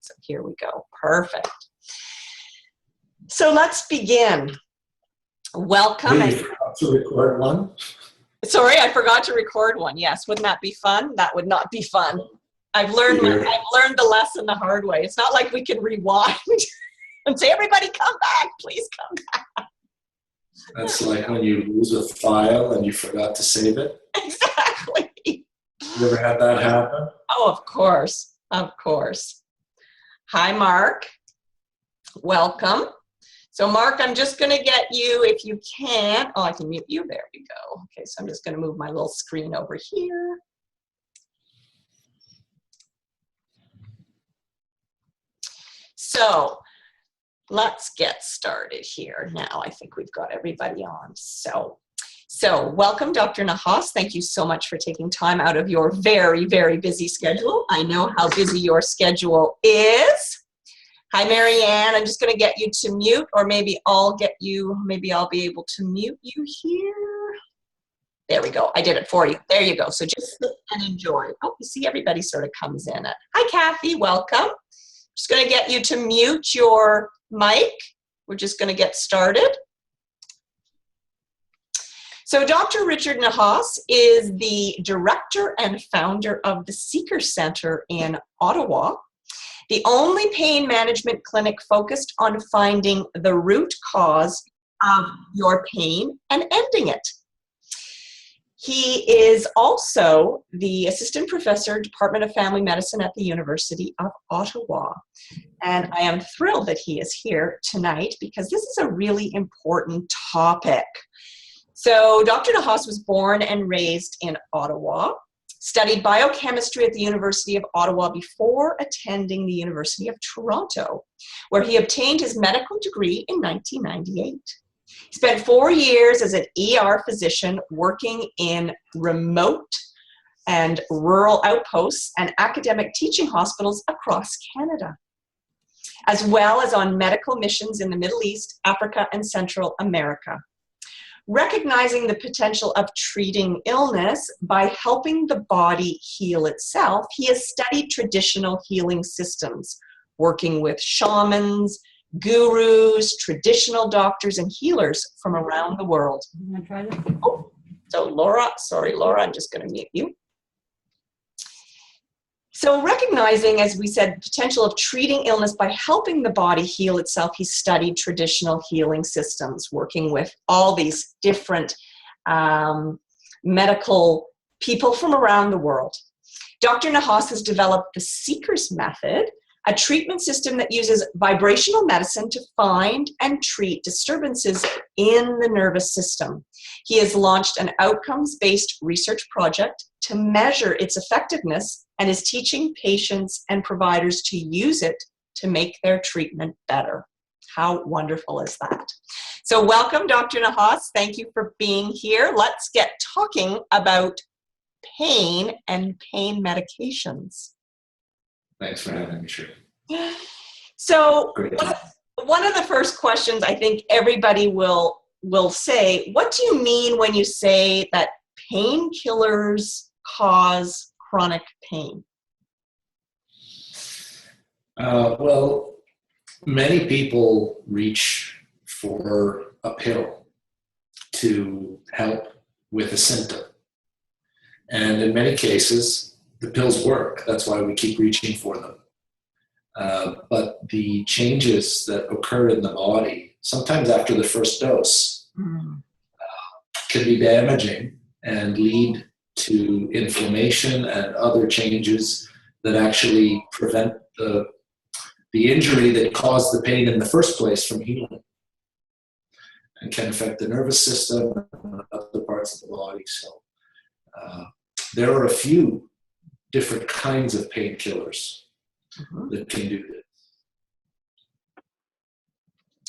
So here we go. Perfect. So let's begin. Welcome. Wait, you forgot to record one? Sorry, I forgot to record one. Yes, wouldn't that be fun? That would not be fun. I've learned the lesson the hard way. It's not like we can rewind and say, everybody come back, please come back. That's like when you lose a file and you forgot to save it. Exactly. You ever had that happen? Oh, of course. Of course. Hi, Mark. Welcome. So, Mark, I'm just going to get you, if you can. Oh, I can mute you. There we go. Okay, so I'm just going to move my little screen over here. So, let's get started here. Now, I think we've got everybody on. So welcome, Dr. Nahas. Thank you so much for taking time out of your very, very busy schedule. I know how busy your schedule is. Hi, Marianne. I'm just going to get you to mute, or maybe I'll be able to mute you here. There we go. I did it for you. There you go. So just sit and enjoy. Oh, you see everybody sort of comes in. Hi, Kathy. Welcome. Just going to get you to mute your mic. We're just going to get started. So Dr. Richard Nahas is the director and founder of the Seeker Center in Ottawa, the only pain management clinic focused on finding the root cause of your pain and ending it. He is also the assistant professor, Department of Family Medicine at the University of Ottawa. And I am thrilled that he is here tonight because this is a really important topic. So Dr. Nahas was born and raised in Ottawa, studied biochemistry at the University of Ottawa before attending the University of Toronto, where he obtained his medical degree in 1998. He spent 4 years as an ER physician working in remote and rural outposts and academic teaching hospitals across Canada, as well as on medical missions in the Middle East, Africa, and Central America. Recognizing the potential of treating illness by helping the body heal itself, he has studied traditional healing systems, working with shamans, gurus, traditional doctors, and healers from around the world. You want to try this? Oh, so Laura, I'm just going to mute you. So recognizing, as we said, potential of treating illness by helping the body heal itself, he studied traditional healing systems, working with all these different medical people from around the world. Dr. Nahas has developed the Seeker's Method, a treatment system that uses vibrational medicine to find and treat disturbances in the nervous system. He has launched an outcomes-based research project to measure its effectiveness and is teaching patients and providers to use it to make their treatment better. How wonderful is that? So welcome, Dr. Nahas. Thank you for being here. Let's get talking about pain and pain medications. Thanks for having me, Shirley. So one of the first questions I think everybody will say, what do you mean when you say that painkillers cause chronic pain? Well, many people reach for a pill to help with a symptom. And in many cases, the pills work. That's why we keep reaching for them. But the changes that occur in the body, sometimes after the first dose, can be damaging and lead to inflammation and other changes that actually prevent the injury that caused the pain in the first place from healing, and can affect the nervous system and other parts of the body. So there are a few different kinds of painkillers that can do this.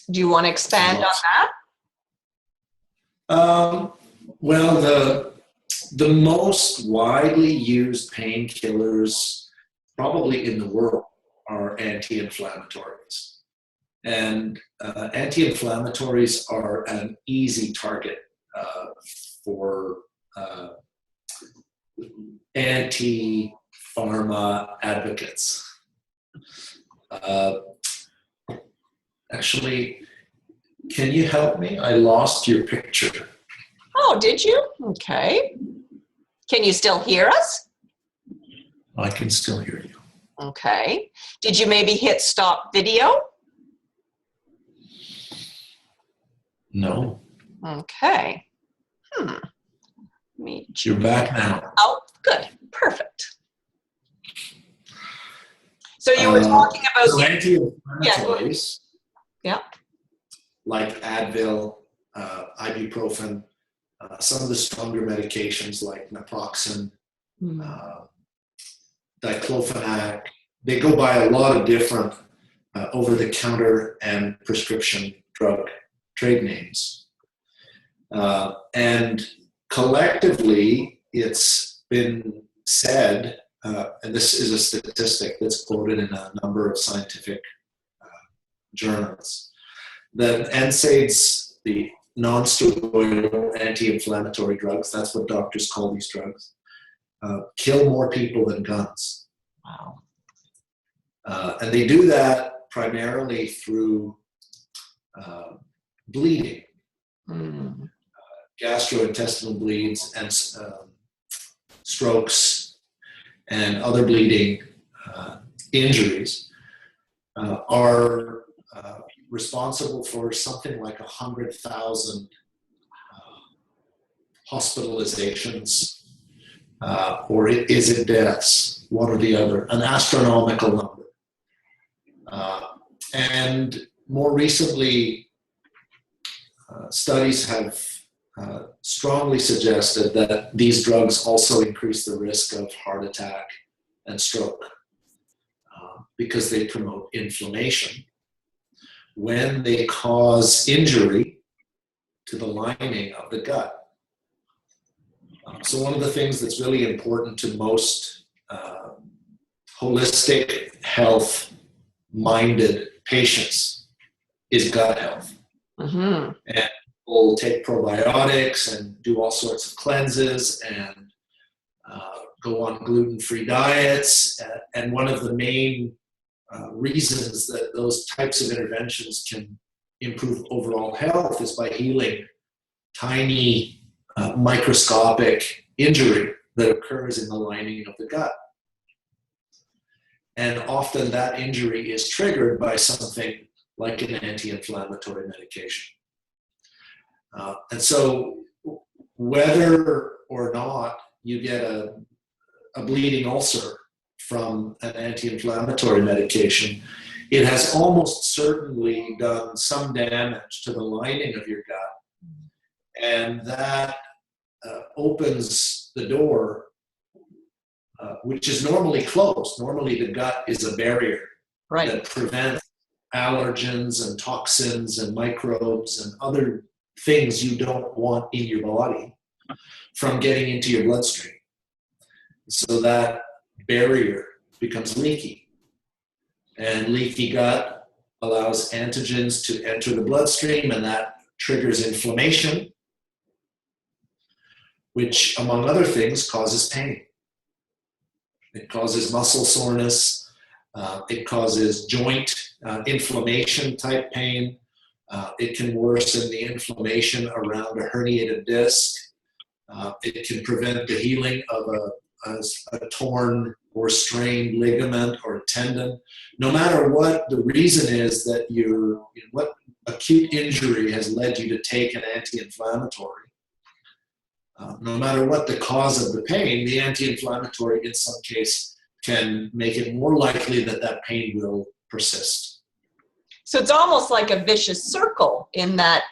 Do you want to expand on that? Well, the most widely used painkillers probably in the world are anti-inflammatories. And anti-inflammatories are an easy target for anti-pharma advocates. Uh, Actually, can you help me? I lost your picture. Oh, did you? Okay. Can you still hear us? I can still hear you. Okay. Did you maybe hit stop video? No. Okay. You're back now. Oh, good. Perfect. So you were talking about so anti-inflammatories, yeah. like Advil, ibuprofen, some of the stronger medications like naproxen, diclofenac, they go by a lot of different over-the-counter and prescription drug trade names. And collectively, it's been said, and this is a statistic that's quoted in a number of scientific journals, that NSAIDs, the non-steroidal anti-inflammatory drugs, that's what doctors call these drugs, kill more people than guns. Wow. And they do that primarily through bleeding, gastrointestinal bleeds, and strokes, and other bleeding injuries are responsible for something like 100,000 hospitalizations, or is it deaths, one or the other, an astronomical number. And more recently, studies have strongly suggested that these drugs also increase the risk of heart attack and stroke because they promote inflammation when they cause injury to the lining of the gut. So one of the things that's really important to most holistic health-minded patients is gut health. And people take probiotics and do all sorts of cleanses and go on gluten-free diets. And one of the main reasons that those types of interventions can improve overall health is by healing tiny microscopic injury that occurs in the lining of the gut. And often that injury is triggered by something like an anti-inflammatory medication. And so whether or not you get a bleeding ulcer from an anti-inflammatory medication, it has almost certainly done some damage to the lining of your gut. And that opens the door, which is normally closed. Normally the gut is a barrier that prevents allergens and toxins and microbes and other things you don't want in your body from getting into your bloodstream. So that barrier becomes leaky. And leaky gut allows antigens to enter the bloodstream, and that triggers inflammation, which, among other things, causes pain. It causes muscle soreness. It causes joint inflammation type pain. It can worsen the inflammation around a herniated disc. It can prevent the healing of a torn or strained ligament or tendon. No matter what the reason is that what acute injury has led you to take an anti-inflammatory, no matter what the cause of the pain, the anti-inflammatory in some case can make it more likely that that pain will persist. So it's almost like a vicious circle in that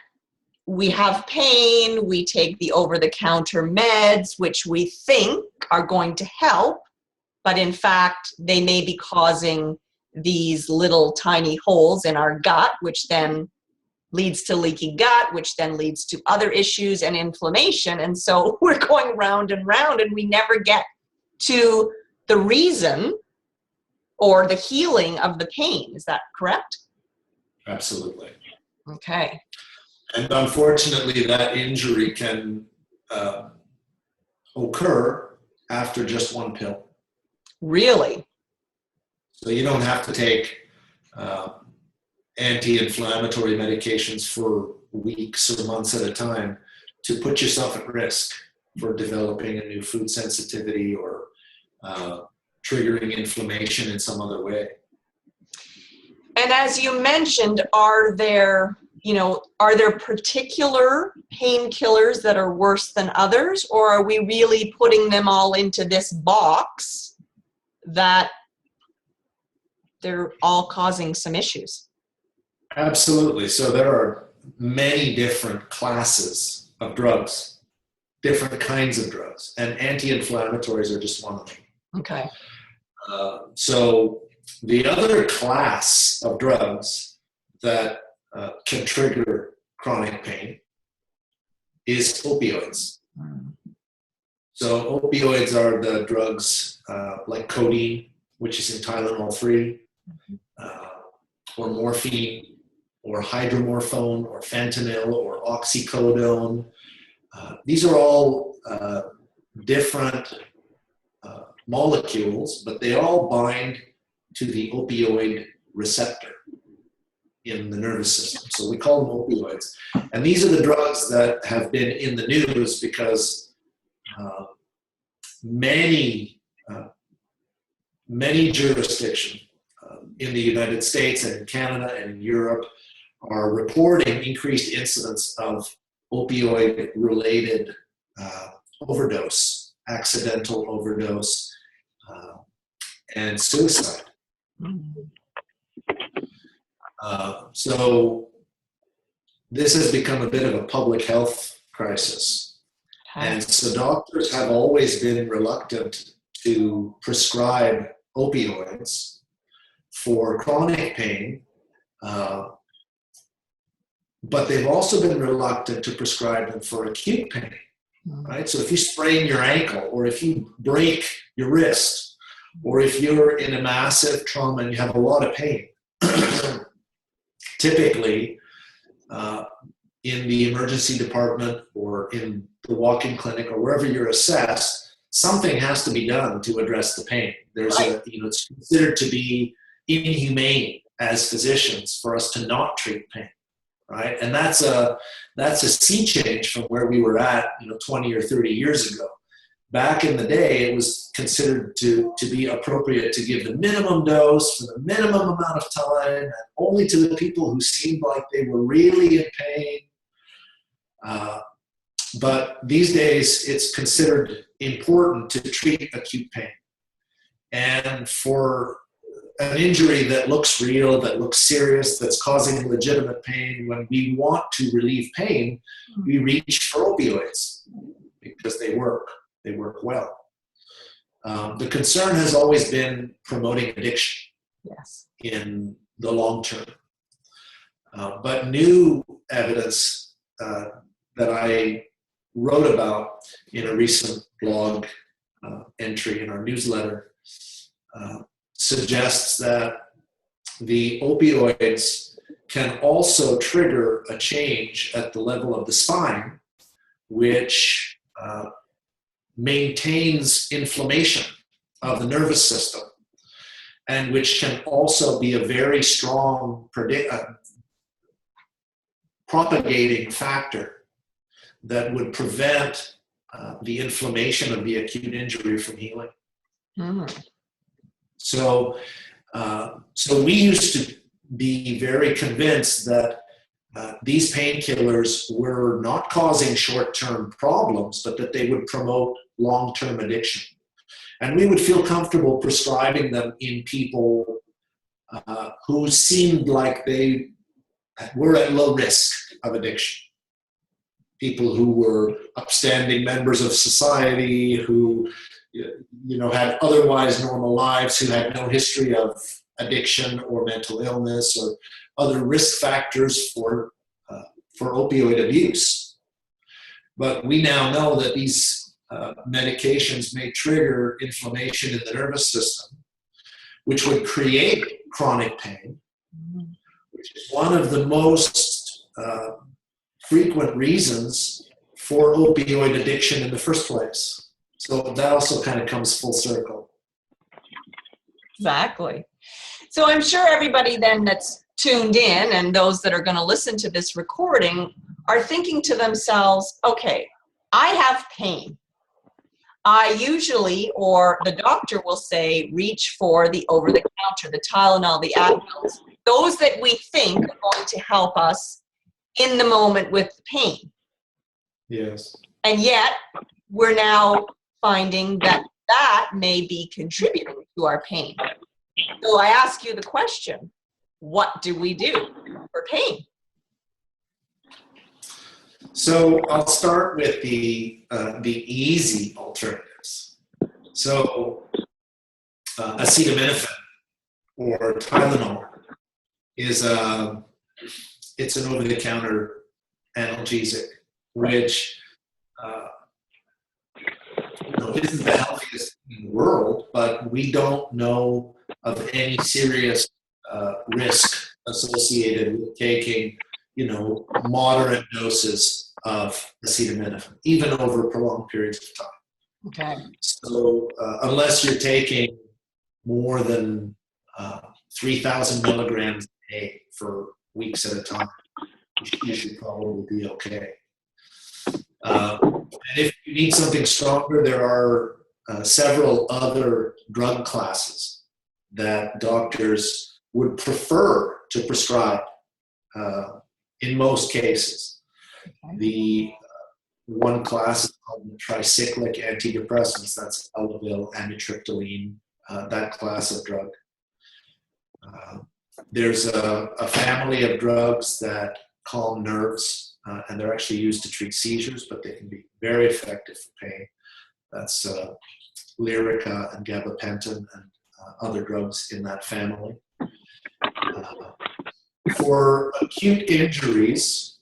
we have pain, we take the over-the-counter meds, which we think are going to help, but in fact, they may be causing these little tiny holes in our gut, which then leads to leaky gut, which then leads to other issues and inflammation. And so we're going round and round, and we never get to the reason or the healing of the pain. Is that correct? Absolutely. Okay. And unfortunately, that injury can occur after just one pill. Really? So you don't have to take uh, anti-inflammatory medications for weeks or months at a time to put yourself at risk for developing a new food sensitivity or triggering inflammation in some other way. And as you mentioned, are there particular painkillers that are worse than others, or are we really putting them all into this box that they're all causing some issues? Absolutely. So there are many different classes of drugs, different kinds of drugs, and anti-inflammatories are just one of them. Okay. So the other class of drugs that can trigger chronic pain is opioids. So opioids are the drugs like codeine, which is in Tylenol-3, or morphine, or hydromorphone, or fentanyl, or oxycodone. These are all different molecules, but they all bind to the opioid receptor in the nervous system. So we call them opioids. And these are the drugs that have been in the news because many jurisdictions in the United States and in Canada and in Europe are reporting increased incidence of opioid-related overdose, accidental overdose, and suicide. So this has become a bit of a public health crisis. And so doctors have always been reluctant to prescribe opioids for chronic pain, but they've also been reluctant to prescribe them for acute pain, right? So if you sprain your ankle, or if you break your wrist, or if you're in a massive trauma and you have a lot of pain, typically in the emergency department or in the walk-in clinic or wherever you're assessed, something has to be done to address the pain. There's it's considered to be inhumane as physicians for us to not treat pain, right? And that's a sea change from where we were at, 20 or 30 years ago. Back in the day, it was considered to be appropriate to give the minimum dose for the minimum amount of time, and only to the people who seemed like they were really in pain. But these days, it's considered important to treat acute pain. And for an injury that looks real, that looks serious, that's causing legitimate pain, when we want to relieve pain, we reach for opioids because they work. They work well. The concern has always been promoting addiction in the long term. But new evidence that I wrote about in a recent blog entry in our newsletter suggests that the opioids can also trigger a change at the level of the spine, which maintains inflammation of the nervous system, and which can also be a very strong propagating factor that would prevent the inflammation of the acute injury from healing. So we used to be very convinced that these painkillers were not causing short-term problems, but that they would promote long-term addiction. And we would feel comfortable prescribing them in people who seemed like they were at low risk of addiction. People who were upstanding members of society, who had otherwise normal lives, who had no history of addiction or mental illness or other risk factors for opioid abuse. But we now know that these medications may trigger inflammation in the nervous system, which would create chronic pain, which is one of the most frequent reasons for opioid addiction in the first place. So that also kind of comes full circle. Exactly. So I'm sure everybody then that's tuned in and those that are going to listen to this recording are thinking to themselves, okay, I have pain. I usually, or the doctor will say, reach for the over-the-counter, the Tylenol, the Advil, those that we think are going to help us in the moment with the pain. Yes. And yet, we're now finding that that may be contributing to our pain. So I ask you the question, what do we do for pain? So I'll start with the easy alternatives. So acetaminophen or Tylenol is it's an over-the-counter analgesic, which isn't the healthiest in the world, but we don't know of any serious risk associated with taking, moderate doses of acetaminophen, even over prolonged periods of time. Okay. So unless you're taking more than 3,000 milligrams a day for weeks at a time, you should probably be okay. And if you need something stronger, there are several other drug classes that doctors would prefer to prescribe in most cases. Okay. The one class is called the tricyclic antidepressants. That's Elavil, amitriptyline, that class of drug. There's a family of drugs that calm nerves, and they're actually used to treat seizures, but they can be very effective for pain. That's Lyrica and gabapentin and other drugs in that family. For acute injuries,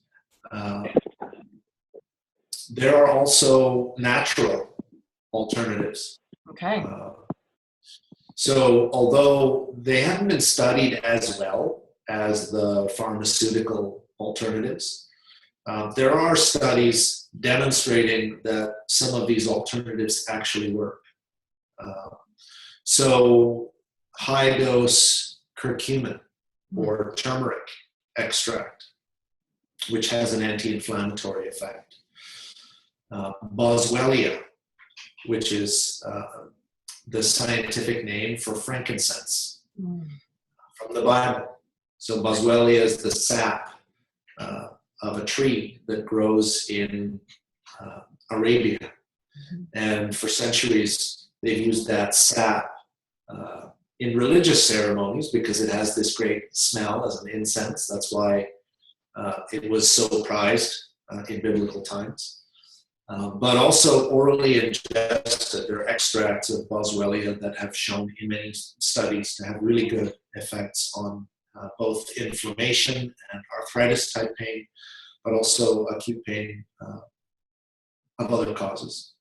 there are also natural alternatives. Okay. So although they haven't been studied as well as the pharmaceutical alternatives, there are studies demonstrating that some of these alternatives actually work. So high-dose curcumin or turmeric extract, which has an anti-inflammatory effect. Boswellia, which is the scientific name for frankincense from the Bible. So Boswellia is the sap of a tree that grows in Arabia. And for centuries, they've used that sap in religious ceremonies because it has this great smell as an incense. That's why it was so prized in biblical times. But also orally ingested, there are extracts of Boswellia that have shown in many studies to have really good effects on both inflammation and arthritis type pain, but also acute pain of other causes.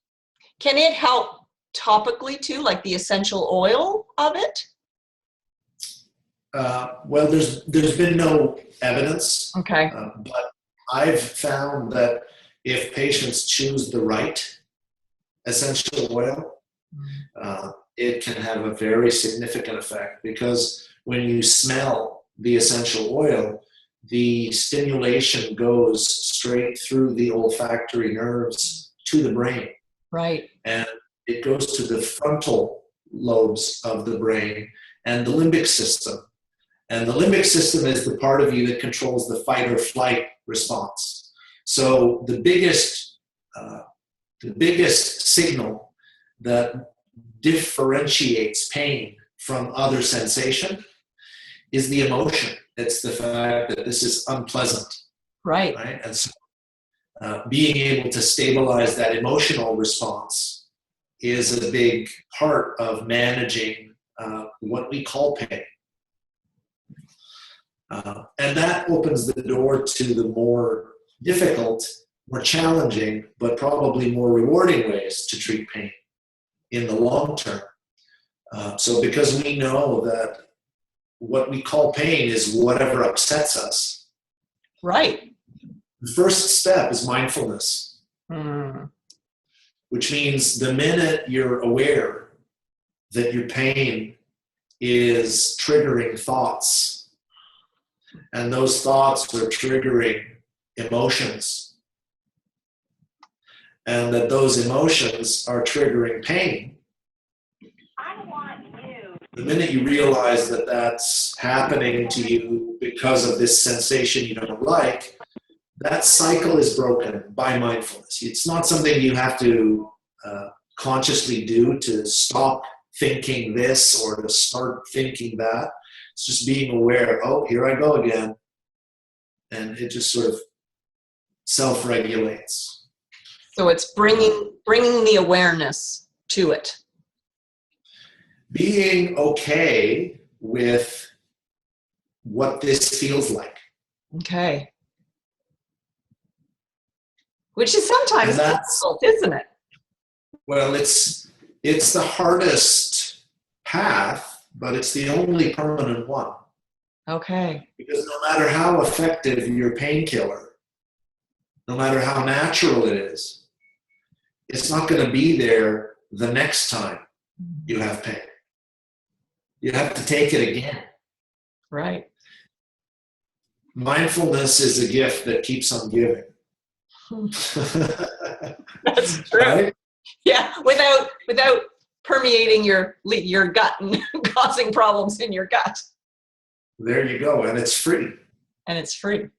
Can it help topically too, like the essential oil of it? Well, there's been no evidence. Okay. But I've found that if patients choose the right essential oil, it can have a very significant effect, because when you smell the essential oil, the stimulation goes straight through the olfactory nerves to the brain. Right. And it goes to the frontal lobes of the brain and the limbic system. And the limbic system is the part of you that controls the fight or flight response. So the biggest signal that differentiates pain from other sensation is the emotion. It's the fact that this is unpleasant. Right. And so being able to stabilize that emotional response is a big part of managing what we call pain. And that opens the door to the more difficult, more challenging, but probably more rewarding ways to treat pain in the long term. So because we know that what we call pain is whatever upsets us. Right. The first step is mindfulness, which means the minute you're aware that your pain is triggering thoughts. And those thoughts are triggering emotions. And that those emotions are triggering pain. The minute you realize that that's happening to you because of this sensation you don't like, that cycle is broken by mindfulness. It's not something you have to consciously do to stop thinking this or to start thinking that. It's just being aware, oh, here I go again. And it just sort of self-regulates. So it's bringing the awareness to it. Being okay with what this feels like. Okay. Which is sometimes difficult, isn't it? Well, it's the hardest path, but it's the only permanent one. Okay. Because no matter how effective your painkiller, no matter how natural it is, it's not going to be there the next time you have pain. You have to take it again. Right. Mindfulness is a gift that keeps on giving. That's true. Right? Yeah, without permeating your gut and causing problems in your gut. There you go, and it's free. And it's free.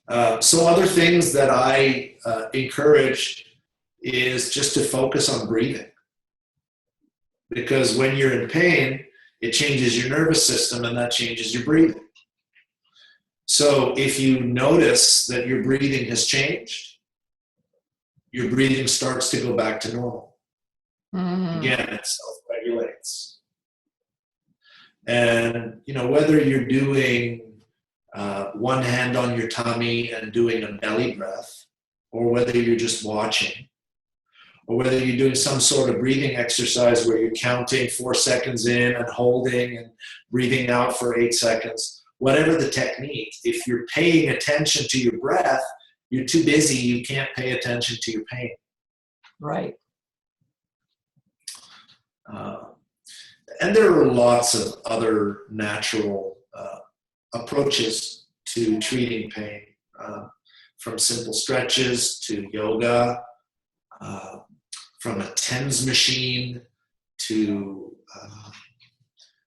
So other things that I encourage is just to focus on breathing. Because when you're in pain, it changes your nervous system and that changes your breathing. So if you notice that your breathing has changed, your breathing starts to go back to normal. Mm-hmm. Again, it self-regulates. And, whether you're doing one hand on your tummy and doing a belly breath, or whether you're just watching, or whether you're doing some sort of breathing exercise where you're counting 4 seconds in and holding and breathing out for 8 seconds, whatever the technique, if you're paying attention to your breath, you're too busy, you can't pay attention to your pain. Right. And there are lots of other natural approaches to treating pain, from simple stretches to yoga, from a TENS machine to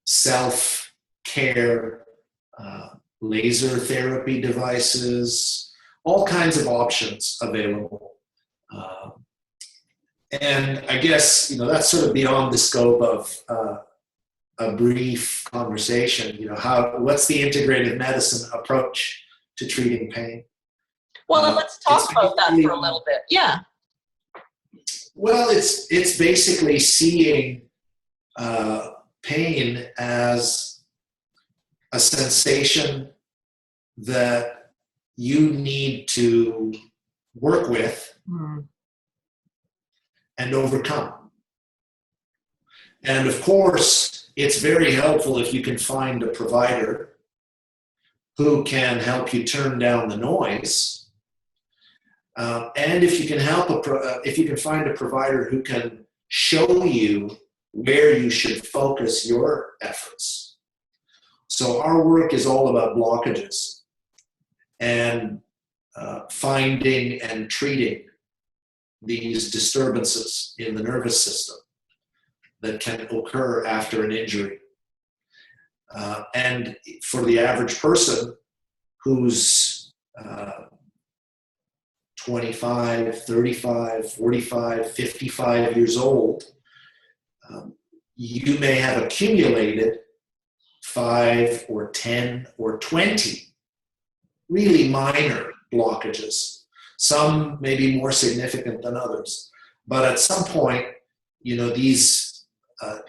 self-care, laser therapy devices, all kinds of options available. And I guess, that's sort of beyond the scope of a brief conversation. What's the integrative medicine approach to treating pain? Well, and let's talk about that for a little bit. Yeah. Well, it's basically seeing pain as a sensation that you need to work with and overcome. And of course, it's very helpful if you can find a provider who can help you turn down the noise. And if you can if you can find a provider who can show you where you should focus your efforts. So our work is all about blockages and finding and treating these disturbances in the nervous system that can occur after an injury. And for the average person who's 25, 35, 45, 55 years old, you may have accumulated 5 or 10 or 20 really minor blockages. Some may be more significant than others. But at some point, these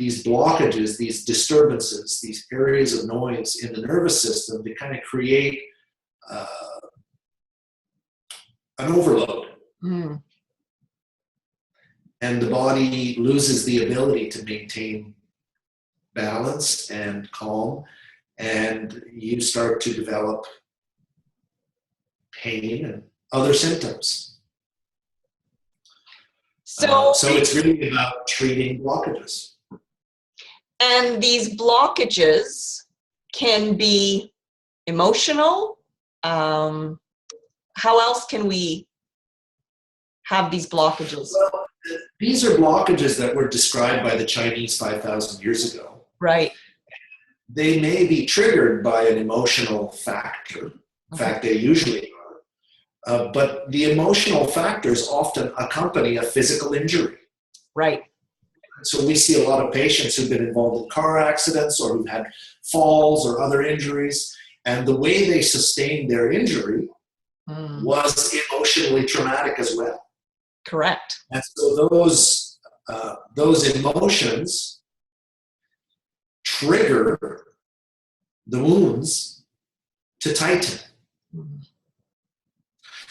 blockages, these disturbances, these areas of noise in the nervous system, they kind of create an overload. Mm. And the body loses the ability to maintain balance and calm, and you start to develop pain and other symptoms. So it's really about treating blockages. And these blockages can be emotional. How else can we have these blockages? Well, these are blockages that were described by the Chinese 5,000 years ago. Right. They may be triggered by an emotional factor. In fact, they usually are. But the emotional factors often accompany a physical injury. Right. So we see a lot of patients who've been involved in car accidents or who've had falls or other injuries, and the way they sustained their injury was emotionally traumatic as well. Correct. And so those emotions trigger the wounds to tighten.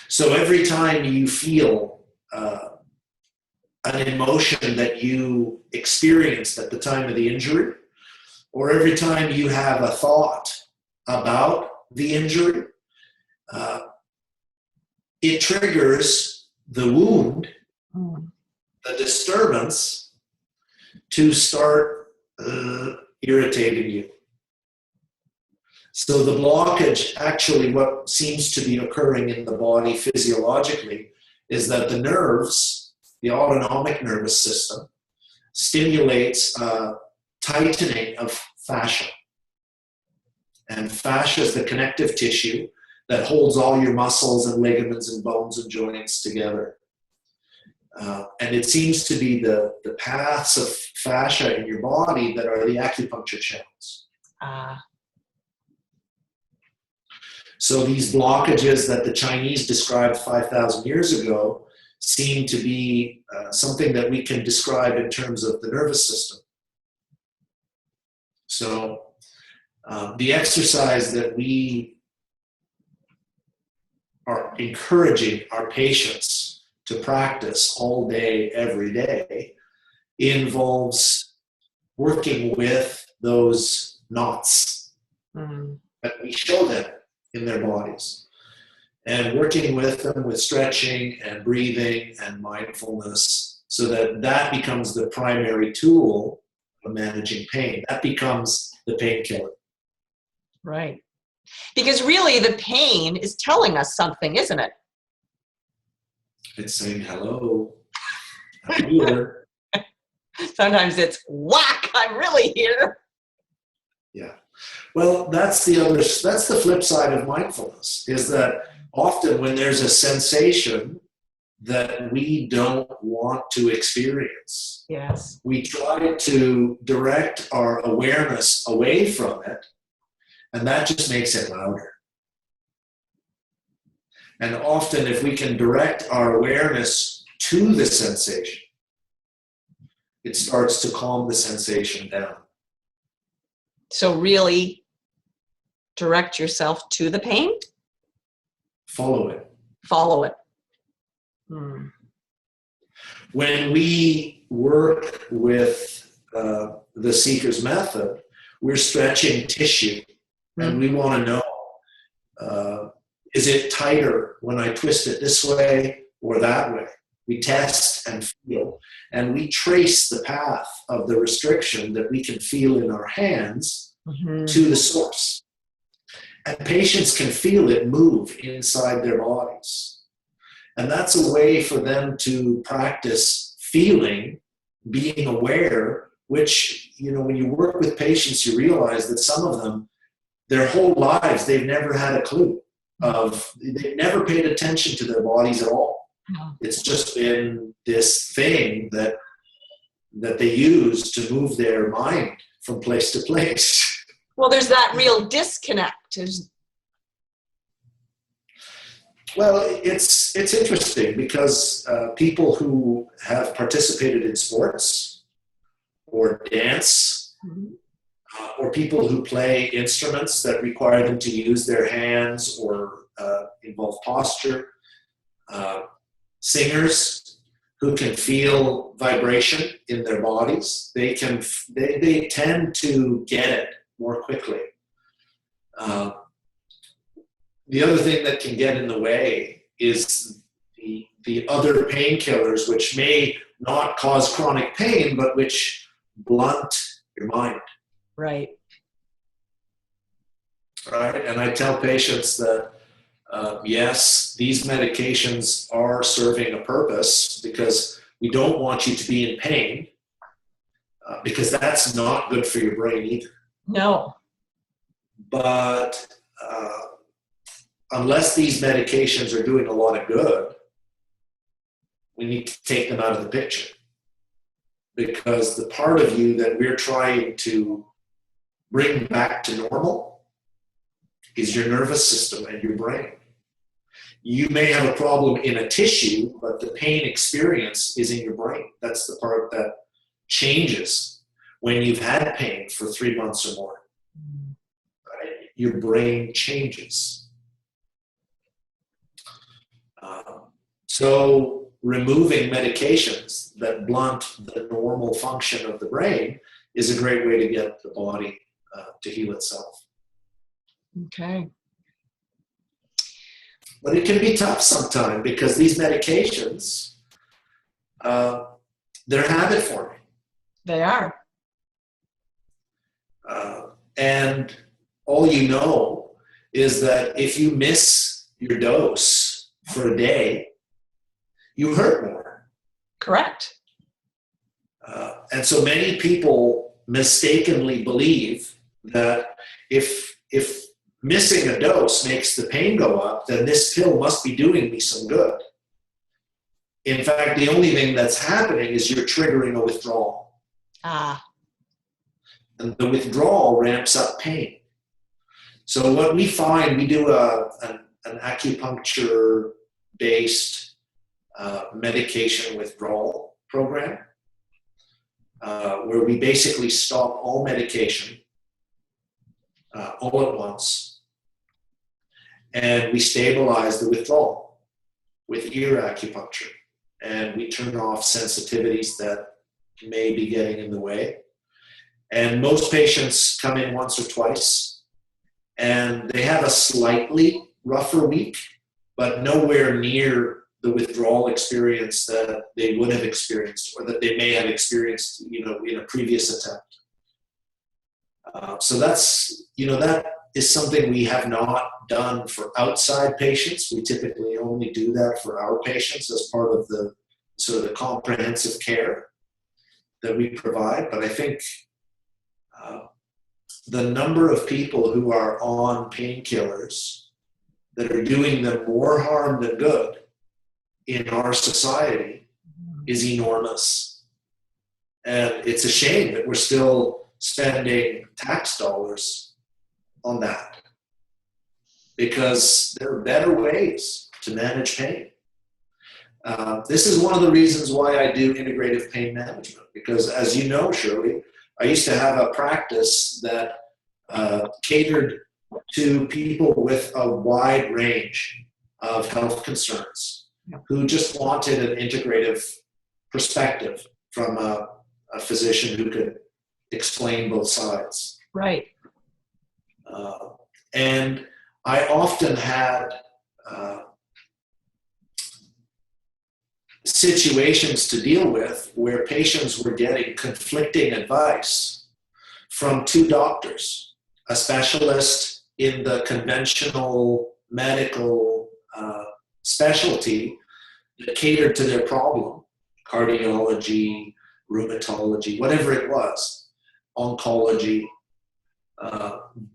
So every time you feel an emotion that you experienced at the time of the injury, or every time you have a thought about the injury, it triggers the wound, the disturbance, to start irritating you. So the blockage, actually what seems to be occurring in the body physiologically, is that the nerves, the autonomic nervous system, stimulates tightening of fascia. And fascia is the connective tissue that holds all your muscles and ligaments and bones and joints together. And it seems to be the paths of fascia in your body that are the acupuncture channels. So these blockages that the Chinese described 5,000 years ago seem to be something that we can describe in terms of the nervous system. So the exercise that we are encouraging our patients to practice all day, every day, involves working with those knots that we show them in their bodies, and working with them with stretching and breathing and mindfulness, so that that becomes the primary tool of managing pain. That becomes the painkiller. Right. Because really the pain is telling us something, isn't it? It's saying, hello, I'm here. Sometimes it's whack, I'm really here. Yeah. Well, that's the flip side of mindfulness, is that often when there's a sensation that we don't want to experience, yes, we try to direct our awareness away from it, and that just makes it louder. And often if we can direct our awareness to the sensation, it starts to calm the sensation down. So really direct yourself to the pain? Follow it. Follow it. When we work with the Seeker's method, we're stretching tissue, and we want to know, is it tighter when I twist it this way or that way? We test and feel, and we trace the path of the restriction that we can feel in our hands to the source. And patients can feel it move inside their bodies. And that's a way for them to practice feeling, being aware, which, when you work with patients, you realize that some of them, their whole lives, they've never had a clue they've never paid attention to their bodies at all. It's just been this thing that they use to move their mind from place to place. Well, there's that real disconnect. Well, it's interesting because people who have participated in sports or dance, or people who play instruments that require them to use their hands or involve posture, singers who can feel vibration in their bodies, they tend to get it more quickly. The other thing that can get in the way is the other painkillers, which may not cause chronic pain, but which blunt your mind. Right. Right? And I tell patients that, yes, these medications are serving a purpose because we don't want you to be in pain, because that's not good for your brain either. No. But unless these medications are doing a lot of good, we need to take them out of the picture, because the part of you that we're trying to bring back to normal is your nervous system and your brain. You may have a problem in a tissue, but the pain experience is in your brain. That's the part that changes when you've had pain for 3 months or more. Right? Your brain changes. So removing medications that blunt the normal function of the brain is a great way to get the body to heal itself. Okay. But it can be tough sometimes because these medications, they're habit forming. They are. And all you know is that if you miss your dose for a day, you hurt more. Correct. And so many people mistakenly believe that if missing a dose makes the pain go up, then this pill must be doing me some good. In fact, the only thing that's happening is you're triggering a withdrawal. And the withdrawal ramps up pain. So what we find, we do an acupuncture-based medication withdrawal program, where we basically stop all medication all at once, and we stabilize the withdrawal with ear acupuncture, and we turn off sensitivities that may be getting in the way. And most patients come in once or twice, and they have a slightly rougher week, but nowhere near the withdrawal experience that they would have experienced, or that they may have experienced, in a previous attempt. So that's, that is something we have not done for outside patients. We typically only do that for our patients as part of the sort of the comprehensive care that we provide. But I think the number of people who are on painkillers that are doing them more harm than good in our society is enormous. And it's a shame that we're still spending tax dollars on that, because there are better ways to manage pain. This is one of the reasons why I do integrative pain management, because as you know, Shirley, I used to have a practice that catered to people with a wide range of health concerns who just wanted an integrative perspective from a physician who could explain both sides. Right. And I often had situations to deal with where patients were getting conflicting advice from two doctors, a specialist in the conventional medical specialty that catered to their problem, cardiology, rheumatology, whatever it was, oncology.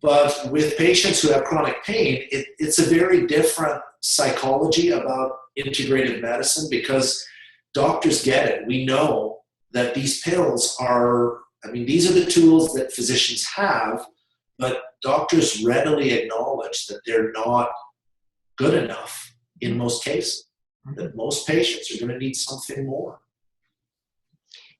But with patients who have chronic pain, it's a very different psychology about integrative medicine, because doctors get it. We know that these pills these are the tools that physicians have, but doctors readily acknowledge that they're not good enough in most cases, that most patients are going to need something more.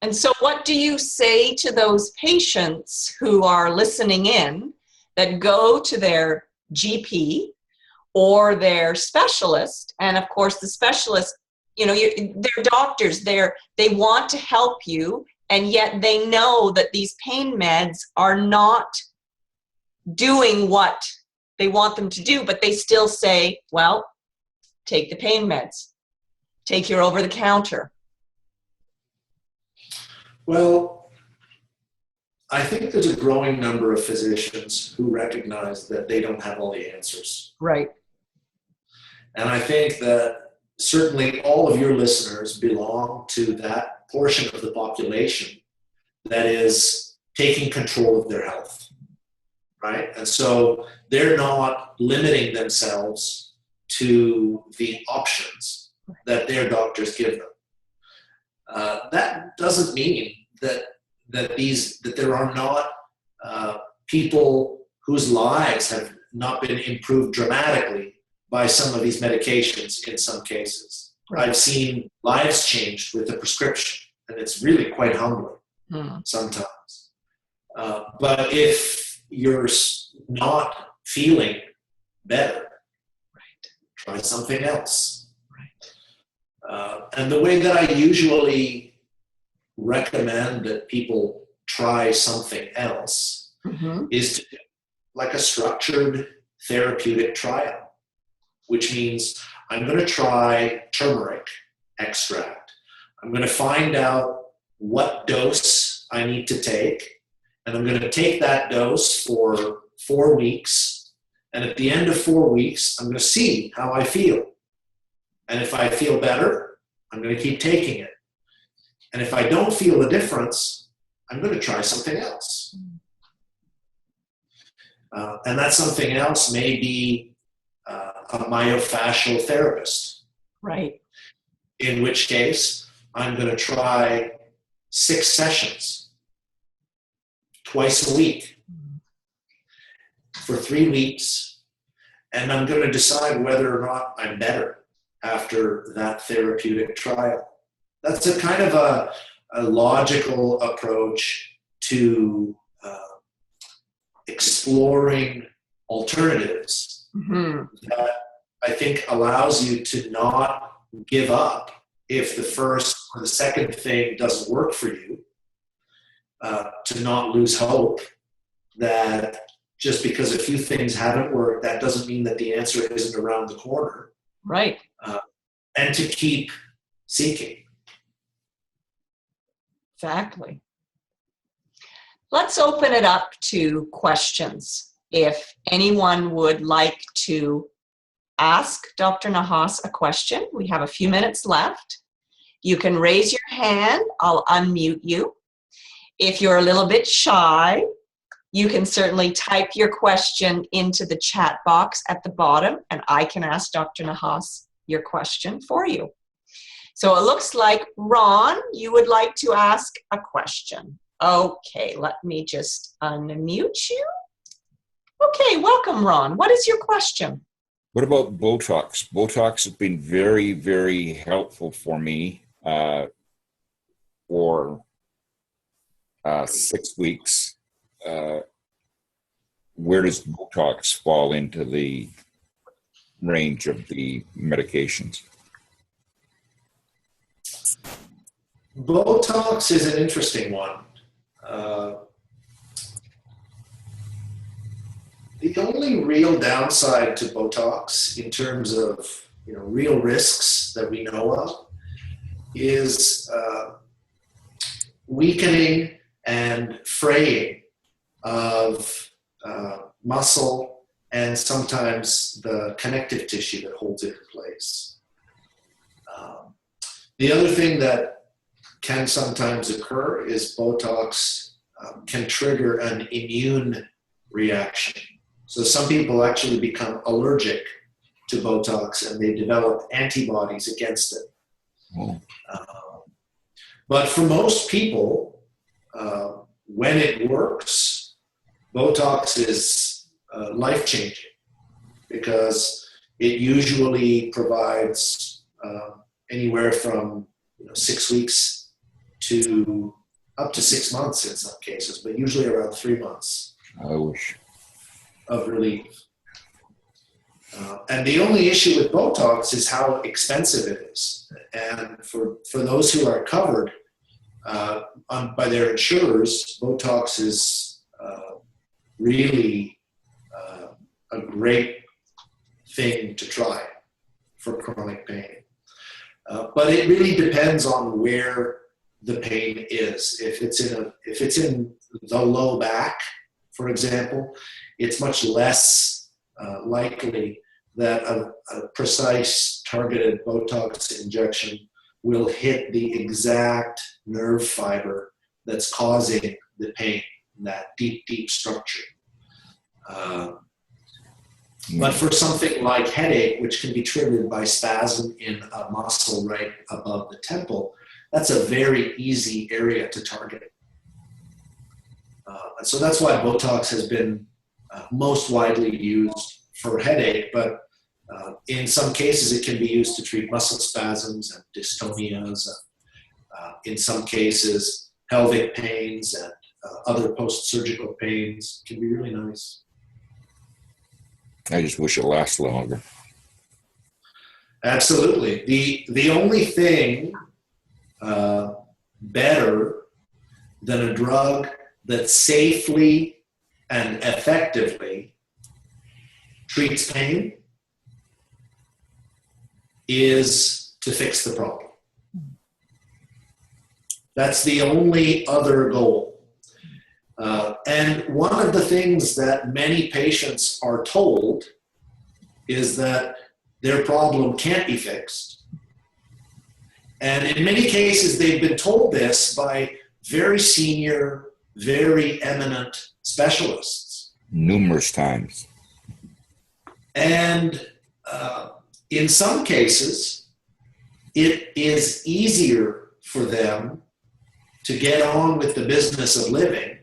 And so what do you say to those patients who are listening in that go to their GP or their specialist? And of course, the specialist, they're doctors, they want to help you, and yet they know that these pain meds are not doing what they want them to do, but they still say, well, take the pain meds, take your over-the-counter. Well, I think there's a growing number of physicians who recognize that they don't have all the answers. Right. And I think that certainly all of your listeners belong to that portion of the population that is taking control of their health, right? And so they're not limiting themselves to the options that their doctors give them. That doesn't mean that there are not people whose lives have not been improved dramatically by some of these medications in some cases. Right. I've seen lives changed with a prescription, and it's really quite humbling sometimes. But if you're not feeling better, try something else. And the way that I usually recommend that people try something else is to do like a structured therapeutic trial, which means I'm going to try turmeric extract. I'm going to find out what dose I need to take, and I'm going to take that dose for 4 weeks. And at the end of 4 weeks, I'm going to see how I feel. And if I feel better, I'm going to keep taking it. And if I don't feel a difference, I'm going to try something else. And that something else may be a myofascial therapist. Right. In which case, I'm going to try 6 sessions twice a week for 3 weeks. And I'm going to decide whether or not I'm better after that therapeutic trial. That's a kind of a logical approach to exploring alternatives that I think allows you to not give up if the first or the second thing doesn't work for you, to not lose hope that just because a few things haven't worked, that doesn't mean that the answer isn't around the corner. Right. And to keep seeking. Exactly. Let's open it up to questions. If anyone would like to ask Dr. Nahas a question, we have a few minutes left. You can raise your hand. I'll unmute you. If you're a little bit shy, you can certainly type your question into the chat box at the bottom, and I can ask Dr. Nahas your question for you. So it looks like, Ron, you would like to ask a question. Okay, let me just unmute you. Okay, welcome, Ron. What is your question? What about Botox? Botox has been very, very helpful for me for 6 weeks. Where does Botox fall into the range of the medications? Botox is an interesting one. The only real downside to Botox in terms of real risks that we know of is weakening and fraying of muscle and sometimes the connective tissue that holds it in place. The other thing that can sometimes occur is Botox can trigger an immune reaction. So some people actually become allergic to Botox and they develop antibodies against it. Oh. But for most people, when it works, Botox is life-changing because it usually provides anywhere from 6 weeks to up to 6 months in some cases, but usually around 3 months. I wish. Of relief. And the only issue with Botox is how expensive it is. And for those who are covered by their insurers, Botox is really a great thing to try for chronic pain. But it really depends on where the pain is. If it's in the low back, for example, it's much less likely that a precise targeted Botox injection will hit the exact nerve fiber that's causing the pain, that deep structure. But for something like headache, which can be triggered by spasm in a muscle right above the temple, that's a very easy area to target. And so that's why Botox has been most widely used for headache, but in some cases it can be used to treat muscle spasms and dystonias. In some cases, pelvic pains and other post-surgical pains can be really nice. I just wish it lasts longer. Absolutely. The only thing better than a drug that safely and effectively treats pain is to fix the problem. That's the only other goal. And one of the things that many patients are told is that their problem can't be fixed. And in many cases, they've been told this by very senior, very eminent specialists. Numerous times. And in some cases, it is easier for them to get on with the business of living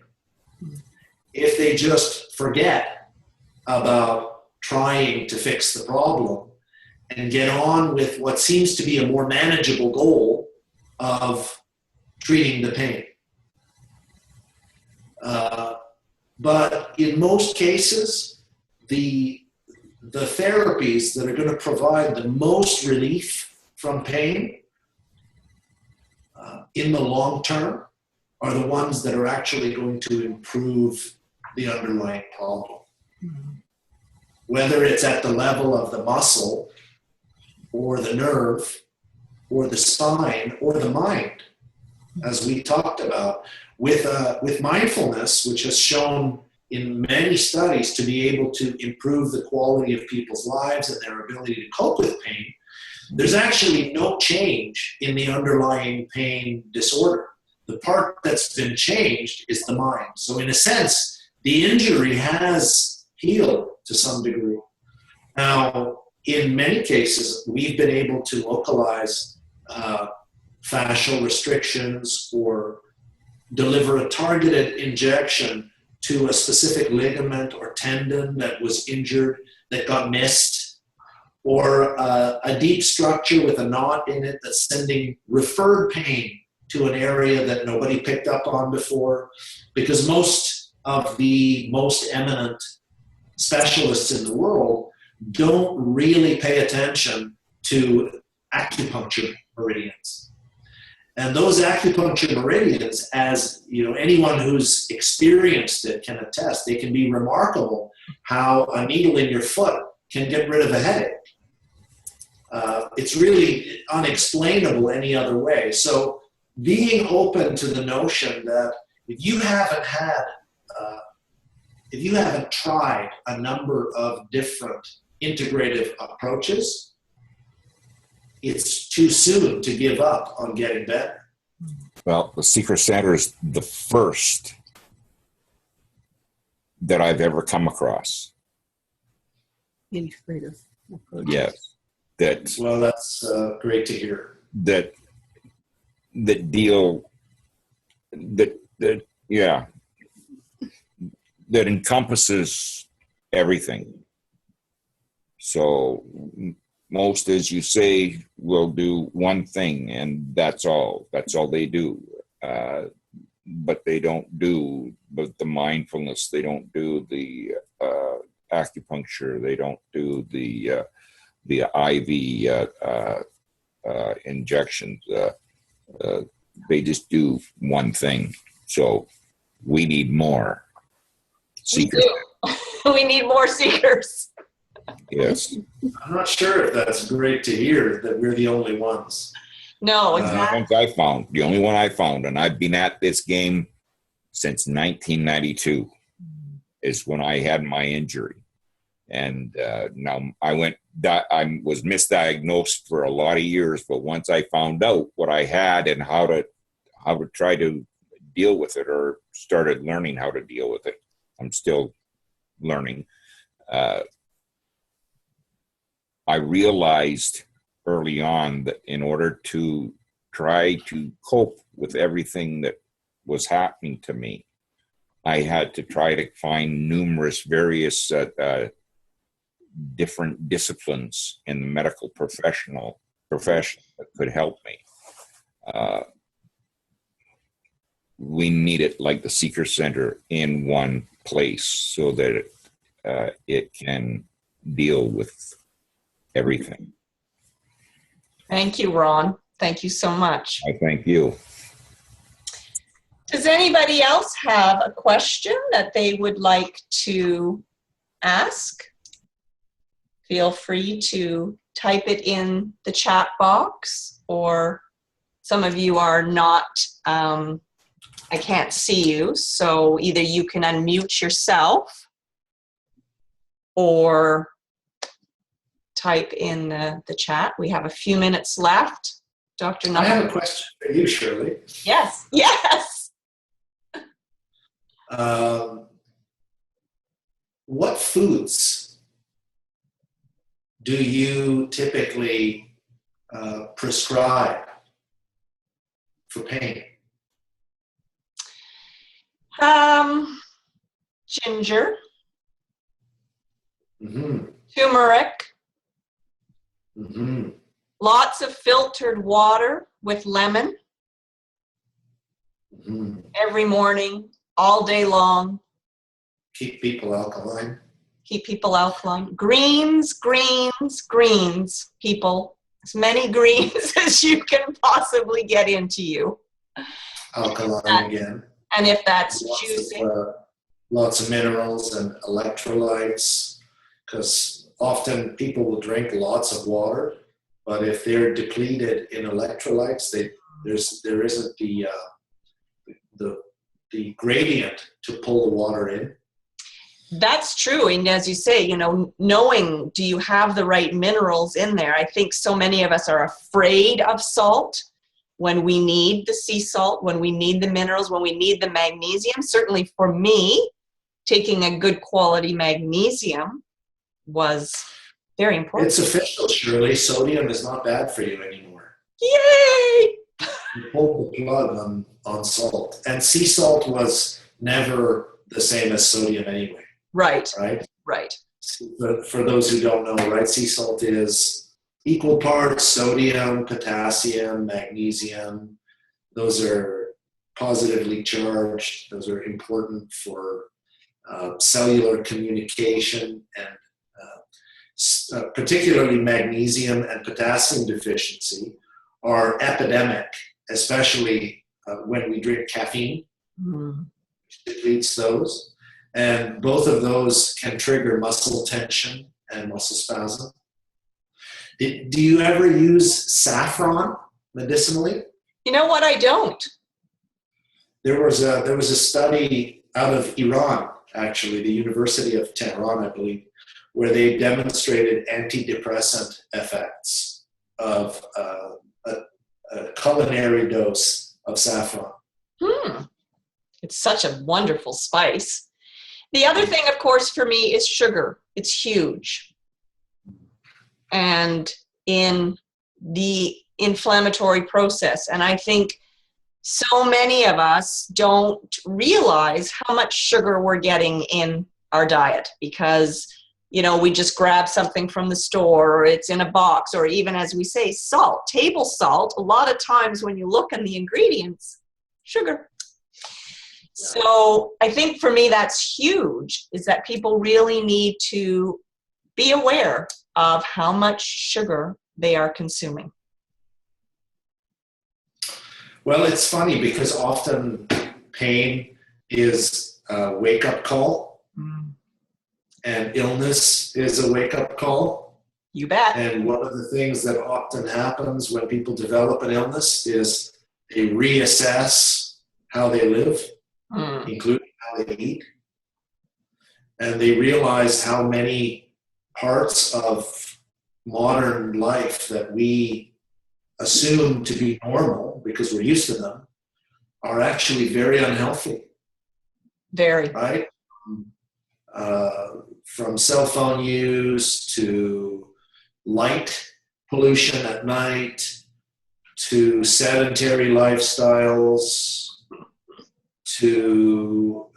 if they just forget about trying to fix the problem and get on with what seems to be a more manageable goal of treating the pain. But in most cases, the therapies that are going to provide the most relief from pain in the long term are the ones that are actually going to improve the underlying problem. Whether it's at the level of the muscle or the nerve or the spine or the mind, as we talked about, with mindfulness, which has shown in many studies to be able to improve the quality of people's lives and their ability to cope with pain, there's actually no change in the underlying pain disorder. The part that's been changed is the mind. So in a sense, the injury has healed to some degree. Now, in many cases, we've been able to localize fascial restrictions or deliver a targeted injection to a specific ligament or tendon that was injured, that got missed, or a deep structure with a knot in it that's sending referred pain to an area that nobody picked up on before, because most of the most eminent specialists in the world don't really pay attention to acupuncture meridians. And those acupuncture meridians, as you know, anyone who's experienced it can attest, they can be remarkable how a needle in your foot can get rid of a headache. It's really unexplainable any other way. So being open to the notion that if you haven't tried a number of different integrative approaches, it's too soon to give up on getting better. Well, the Secret Center is the first that I've ever come across. Integrative approach. Yes. Well, that's great to hear. That encompasses everything. So most, as you say, will do one thing, and that's all they do. But they don't do the mindfulness. They don't do the acupuncture. They don't do the IV injections. They just do one thing. So we need more seekers. We need more seekers. Yes. I'm not sure if that's great to hear that we're the only ones. No, The exactly. ones I found, the only one I found, and I've been at this game since 1992, is when I had my injury. And now I was misdiagnosed for a lot of years, but once I found out what I had and how to try to deal with it, or started learning how to deal with it, I'm still learning. I realized early on that in order to try to cope with everything that was happening to me, I had to try to find various different disciplines in the medical profession that could help me. We need it like the Seeker Center in one place so that it can deal with everything. Thank you, Ron. Thank you so much. I thank you. Does anybody else have a question that they would like to ask? Feel free to type it in the chat box, or some of you are not, I can't see you, so either you can unmute yourself or type in the chat. We have a few minutes left. Dr. Nahas. I have a question for you, Shirley. Yes, yes. What foods do you typically prescribe for pain? Ginger, Mm-hmm. turmeric, Mm-hmm. lots of filtered water with lemon Mm-hmm. every morning, all day long. Keep people alkaline. Keep people alkaline. Greens, greens, greens, people. As many greens as you can possibly get into you. Alkaline again. And if that's Lots juicing. lots of minerals and electrolytes, because often people will drink lots of water, but if they're depleted in electrolytes, there isn't the gradient to pull the water in. That's true. And as you say, knowing, do you have the right minerals in there? I think so many of us are afraid of salt when we need the sea salt, when we need the minerals, when we need the magnesium. Certainly for me, taking a good quality magnesium was very important. It's official, Shirley. Sodium is not bad for you anymore. Yay! You pulled the plug on salt. And sea salt was never the same as sodium anyway. Right. Right. For those who don't know, right, sea salt is equal parts sodium, potassium, magnesium. Those are positively charged. Those are important for cellular communication, and particularly magnesium and potassium deficiency are epidemic, especially when we drink caffeine. Mm. It depletes those. And both of those can trigger muscle tension and muscle spasm. Do you ever use saffron medicinally? You know what? I don't. There was a study out of Iran, actually, the University of Tehran, I believe, where they demonstrated antidepressant effects of a culinary dose of saffron. It's such a wonderful spice. The other thing, of course, for me is sugar. It's huge. And in the inflammatory process. And I think so many of us don't realize how much sugar we're getting in our diet because, we just grab something from the store, or it's in a box, or even, as we say, salt, table salt. A lot of times when you look in the ingredients, sugar. So I think for me that's huge, is that people really need to be aware of how much sugar they are consuming. Well, it's funny because often pain is a wake-up call, and illness is a wake-up call. You bet. And one of the things that often happens when people develop an illness is they reassess how they live, including how they eat. And they realize how many parts of modern life that we assume to be normal because we're used to them are actually very unhealthy. Very. Right? From cell phone use to light pollution at night to sedentary lifestyles to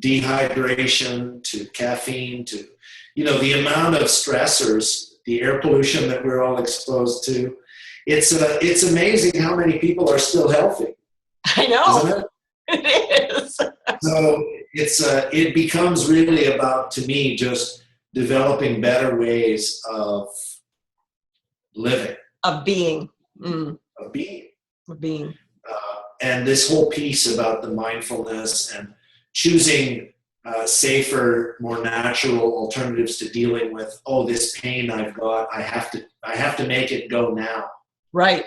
dehydration to caffeine to, the amount of stressors, the air pollution that we're all exposed to. It's amazing how many people are still healthy. I know. Isn't it? It is. So it becomes really about, to me, just developing better ways of living. Of being. Of being. Of being. And this whole piece about the mindfulness and choosing safer, more natural alternatives to dealing with, this pain I've got, I have to make it go now. Right.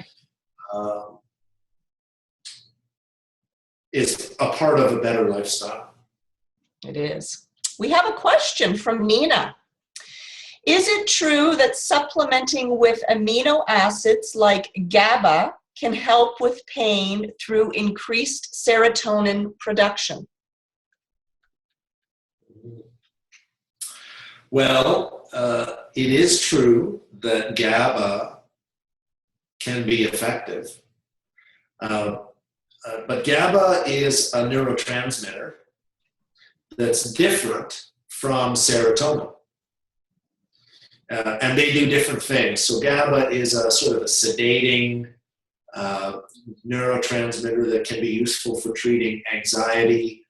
Is a part of a better lifestyle. It is. We have a question from Nina. Is it true that supplementing with amino acids like GABA can help with pain through increased serotonin production? Well, it is true that GABA can be effective. But GABA is a neurotransmitter that's different from serotonin. And they do different things. So GABA is a sort of a sedating neurotransmitter that can be useful for treating anxiety,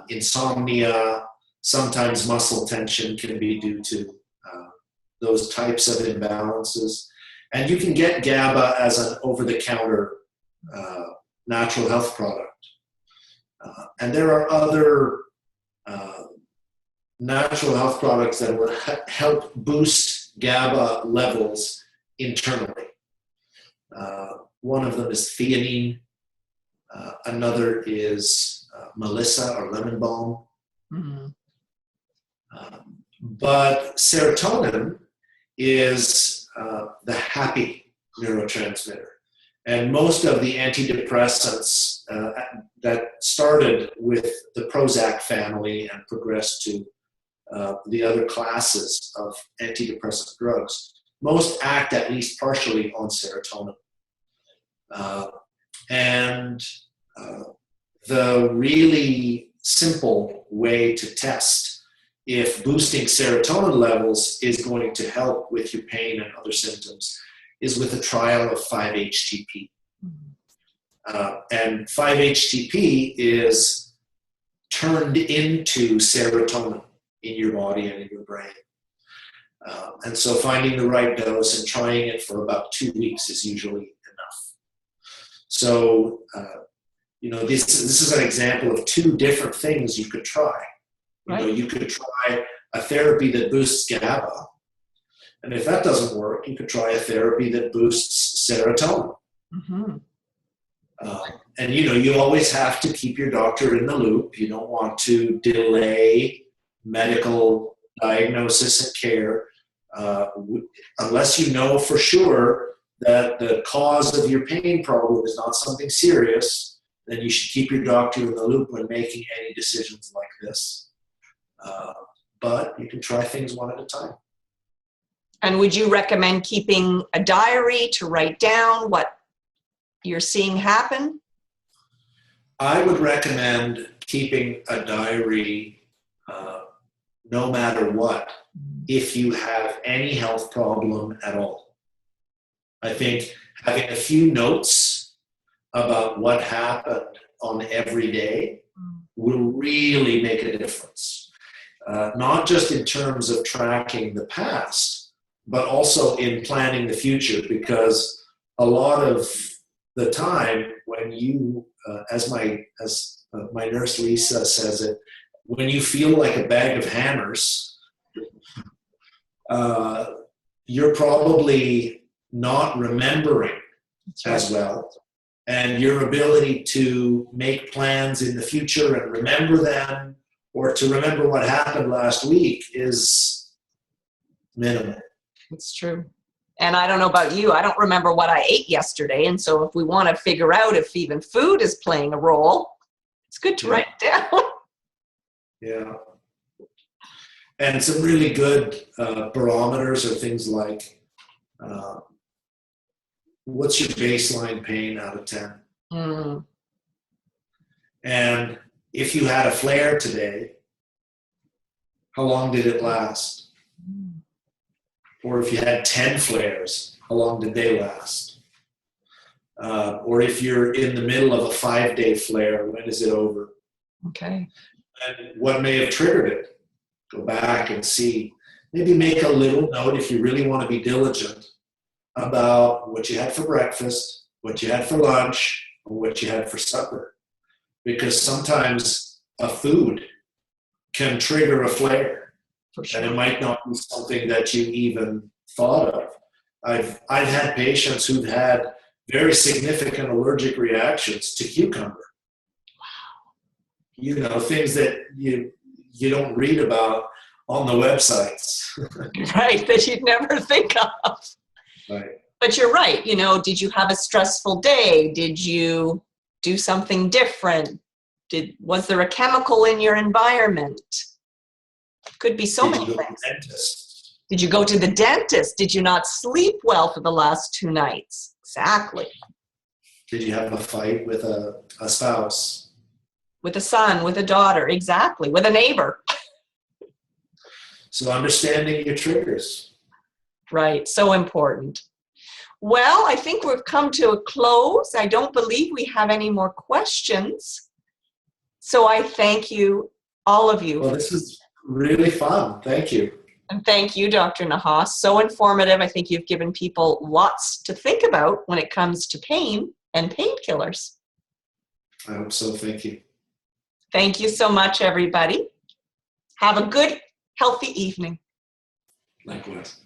insomnia. Sometimes muscle tension can be due to those types of imbalances. And you can get GABA as an over-the-counter natural health product. And there are other natural health products that will help boost GABA levels internally. One of them is theanine. Another is melissa or lemon balm. Mm-hmm. But serotonin is the happy neurotransmitter. And most of the antidepressants that started with the Prozac family and progressed to the other classes of antidepressant drugs, most act at least partially on serotonin. And the really simple way to test if boosting serotonin levels is going to help with your pain and other symptoms is with a trial of 5-HTP. And 5-HTP is turned into serotonin in your body and in your brain. And so finding the right dose and trying it for about 2 weeks is usually enough. So, this is an example of 2 different things you could try. Right. You could try a therapy that boosts GABA. And if that doesn't work, you could try a therapy that boosts serotonin. Mm-hmm. And you always have to keep your doctor in the loop. You don't want to delay medical diagnosis and care unless you know for sure that the cause of your pain problem is not something serious. Then you should keep your doctor in the loop when making any decisions like this. But you can try things one at a time. And would you recommend keeping a diary to write down what you're seeing happen? I would recommend keeping a diary no matter what, if you have any health problem at all. I think having a few notes about what happened on every day will really make a difference. Not just in terms of tracking the past, but also in planning the future, because a lot of the time when you, as my nurse Lisa says it, when you feel like a bag of hammers, you're probably not remembering as well. And your ability to make plans in the future and remember them, or to remember what happened last week, is minimal. It's true. And I don't know about you, I don't remember what I ate yesterday. And so if we want to figure out if even food is playing a role, it's good to write it down. Yeah. And some really good barometers are things like, what's your baseline pain out of 10? Mm. And if you had a flare today, how long did it last? Or if you had 10 flares, how long did they last? Or if you're in the middle of a 5-day flare, when is it over? Okay. And what may have triggered it? Go back and see. Maybe make a little note, if you really want to be diligent, about what you had for breakfast, what you had for lunch, or what you had for supper. Because sometimes a food can trigger a flare. For sure. And it might not be something that you even thought of. I've had patients who've had very significant allergic reactions to cucumber. Wow. You know, things that you don't read about on the websites. Right, that you'd never think of. Right. But you're right, you know, did you have a stressful day? Did you do something different? Was there a chemical in your environment? Could be so many things. Did you go to the dentist? Did you not sleep well for the last 2 nights? Exactly. Did you have a fight with a spouse? With a son, with a daughter, exactly. With a neighbor. So understanding your triggers. Right, so important. Well, I think we've come to a close. I don't believe we have any more questions. So I thank you, all of you. Well, this is really fun. Thank you. And thank you, Dr. Nahas. So informative. I think you've given people lots to think about when it comes to pain and painkillers. I hope so. Thank you. Thank you so much, everybody. Have a good, healthy evening. Likewise.